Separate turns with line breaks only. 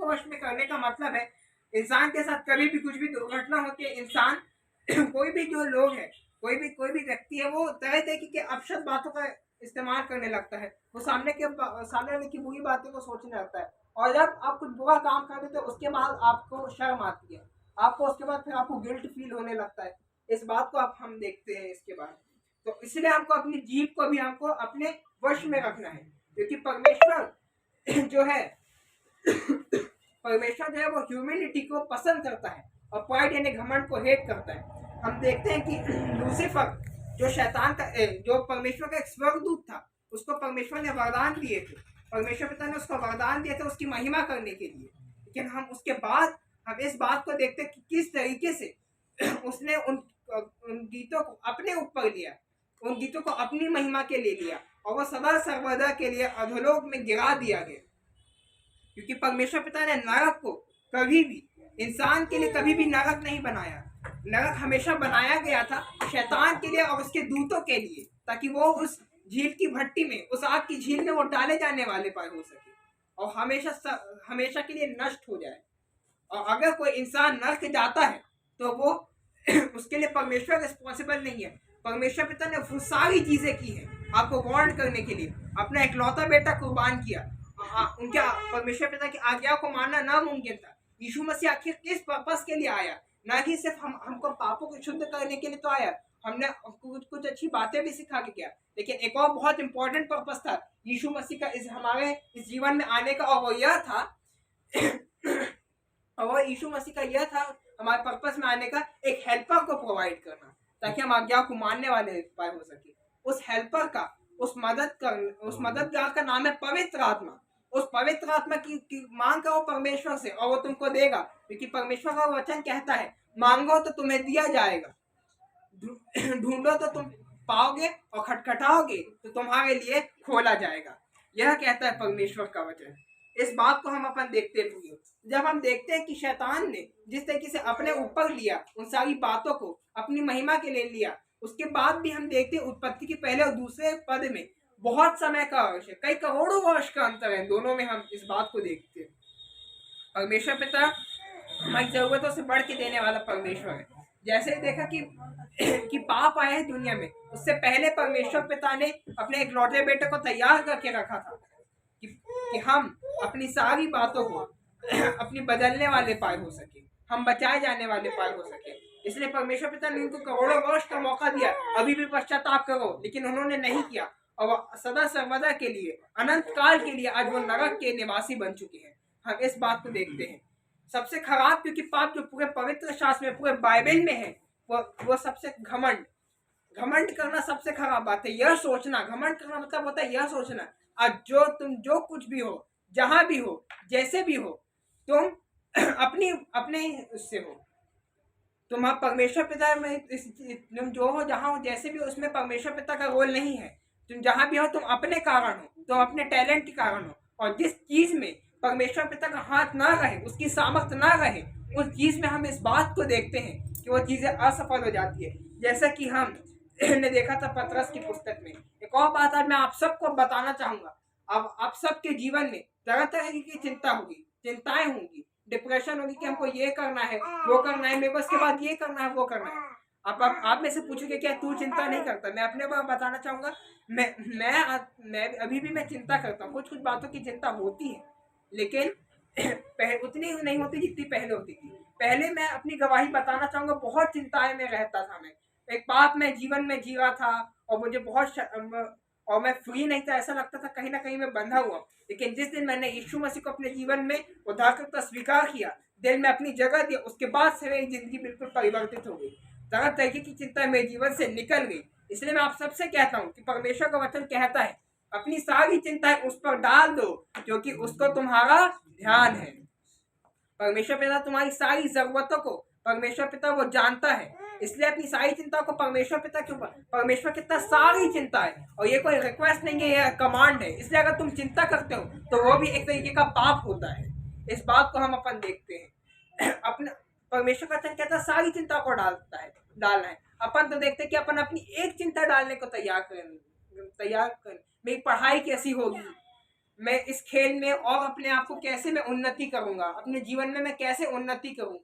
को वश में करने का मतलब है इंसान के साथ कभी भी कुछ भी दुर्घटना होती है, इंसान कोई भी जो लोग है, कोई भी व्यक्ति है, वो तरह तरह की अपशब्द बातों का इस्तेमाल करने लगता है। वो सामने वाले की बुरी बातों को सोचने लगता है। और जब आप कुछ बुरा काम कर देते हो उसके बाद आपको शर्म आती है, आपको उसके बाद फिर आपको गिल्ट फील होने लगता है। इस बात को आप हम देखते हैं इसके बाद। तो इसलिए हमको अपनी जीभ को भी हमको अपने वश में रखना है, क्योंकि परमेश्वर जो है परमेश्वर जो है वो ह्यूमिलिटी को पसंद करता है और प्राइड यानी घमंड को हेट करता है। हम देखते हैं कि लूसीफर जो शैतान का जो परमेश्वर का एक स्वर्गदूत था, उसको परमेश्वर ने वरदान दिए थे, परमेश्वर पिता ने उसको वरदान दिए थे उसकी महिमा करने के लिए। लेकिन हम उसके बाद हम इस बात को देखते हैं कि किस तरीके से उसने उन गीतों को अपने ऊपर लिया, उन गीतों को अपनी महिमा के लिए लिया और वह सदा सर्वदा के लिए अधोलोक में गिरा दिया गया। क्योंकि परमेश्वर पिता ने नरक को कभी भी इंसान के लिए कभी भी नरक नहीं बनाया। नरक हमेशा बनाया गया था शैतान के लिए और उसके दूतों के लिए, ताकि वो उस झील की भट्टी में, उस आग की झील में वो डाले जाने वाले पर हो सके और हमेशा के लिए नष्ट हो जाए। और अगर कोई इंसान नरक जाता है तो वो उसके लिए परमेश्वर रिस्पॉन्सिबल नहीं है। परमेश्वर पिता ने वो सारी चीजें की हैं आपको वार्न करने के लिए, अपना इकलौता बेटा कुर्बान किया। उनके परमेश्वर पिता की आज्ञा को मानना नामुमकिन था। यीशु मसीह आखिर किस पर्पस के लिए आया? ना कि सिर्फ हमको पापों को शुद्ध करने के लिए तो आया, हमने कुछ अच्छी बातें भी सिखा के किया, लेकिन एक और बहुत इंपॉर्टेंट पर्पस था यीशु मसीह का हमारे इस जीवन में आने का, और वो यह था और वो यीशु मसीह का यह था हमारे पर्पस में आने का, एक हेल्पर को प्रोवाइड करना, ताकि हम आज्ञा को मानने वाले हो सके। उस हेल्पर का, उस मददगार का नाम है पवित्र आत्मा। उस पवित्र आत्मा की मांग करो परमेश्वर से और वो तुमको देगा, क्योंकि परमेश्वर का वचन कहता है मांगो तो तुम्हें दिया जाएगा, ढूंढो तो तुम पाओगे और खटखटाओगे तो तुम्हारे लिए खोला जाएगा। यह कहता है परमेश्वर का वचन। इस बात को हम अपन देखते हुए जब हम देखते हैं कि शैतान ने जिस तरीके से अपने ऊपर लिया उन सारी बातों को अपनी महिमा के लिए लिया, उसके बाद भी हम देखते हैं उत्पत्ति के पहले और दूसरे पद में बहुत समय का वर्ष है, कई करोड़ों वर्ष का अंतर है दोनों में। हम इस बात को देखते हैं परमेश्वर पिता हमारी जरूरतों से बढ़ के देने वाला परमेश्वर है। जैसे देखा कि पाप आया है दुनिया में, उससे पहले परमेश्वर पिता ने अपने एक लौटे बेटे को तैयार करके रखा था कि हम अपनी सारी बातों को अपनी बदलने वाले पार हो सके, हम बचाए जाने वाले पार हो सके। इसलिए परमेश्वर पिता ने उनको करोड़ों वर्ष का मौका दिया, अभी भी पश्चाताप करो, लेकिन उन्होंने नहीं किया और सदा सर्वदा के लिए, अनंत काल के लिए आज वो नरक के निवासी बन चुके हैं। हम इस बात को देखते हैं। सबसे खराब, क्योंकि पाप जो पूरे पवित्र शास्त्र में, पूरे बाइबल में है, वो सबसे घमंड करना सबसे खराब बात है। यह सोचना, घमंड करना मतलब होता है यह सोचना आज जो कुछ भी हो, जहां भी हो, जैसे भी हो, तुम अपने उससे हो, तुम परमेश्वर पिता में तुम जो हो, जहां हो, जैसे भी हो, उसमें परमेश्वर पिता का रोल नहीं है। तुम जहां भी हो तुम अपने कारण हो, तुम अपने टैलेंट के कारण हो, और जिस चीज में परमेश्वर पिता का हाथ ना रहे, उसकी सामर्थ्य ना रहे, उस चीज में हम इस बात को देखते हैं कि वो चीजें असफल हो जाती है। जैसा कि हम ने देखा था पतरस की पुस्तक में। एक और बात आज मैं आप सबको बताना चाहूंगा, अब आप सबके जीवन में तरह तरह की चिंता होगी, चिंताएं होंगी, डिप्रेशन होगी कि हमको ये करना है, वो करना है, मेरे को इसके बाद ये करना है, वो करना है। आप में से पूछोगे क्या तू चिंता नहीं करता? मैं अपने बारे में बताना चाहूंगा, मैं अभी भी मैं चिंता करता हूँ। कुछ बातों की चिंता होती है, लेकिन उतनी नहीं होती जितनी पहले होती थी। पहले मैं अपनी गवाही बताना चाहूंगा, बहुत चिंताएं में रहता था। मैं एक पाप में जीवन में जी रहा था और मुझे और मैं फ्री नहीं था, ऐसा लगता था कहीं ना कहीं मैं बंधा हुआ। लेकिन जिस दिन मैंने यीशु मसीह को अपने जीवन में उद्धारकर्ता स्वीकार किया, दिल में अपनी जगह दी, उसके बाद से मेरी जिंदगी बिल्कुल परिवर्तित हो गई। तरह तरह की चिंता मेरे जीवन से निकल गई। इसलिए मैं आप सबसे कहता हूँ कि परमेश्वर का वचन कहता है अपनी सारी चिंताएं उस पर डाल दो, क्योंकि उसको तुम्हारा ध्यान है। परमेश्वर पिता तुम्हारी सारी जरूरतों को परमेश्वर पिता वो जानता है, इसलिए अपनी सारी चिंता को परमेश्वर पिता के ऊपर, परमेश्वर कितना सारी चिंता है, और ये कोई रिक्वेस्ट नहीं है, ये कमांड है। इसलिए अगर तुम चिंता करते हो तो वो भी एक तरीके का पाप होता है। इस बात को हम अपन देखते हैं। अपने परमेश्वर का वचन कहता है सारी चिंता को डालना है। अपन तो देखते हैं कि अपन अपनी एक चिंता डालने को तैयार कर, मेरी पढ़ाई कैसी होगी, मैं इस खेल में और अपने आप को कैसे मैं उन्नति करूंगा, अपने जीवन में मैं कैसे उन्नति करूं,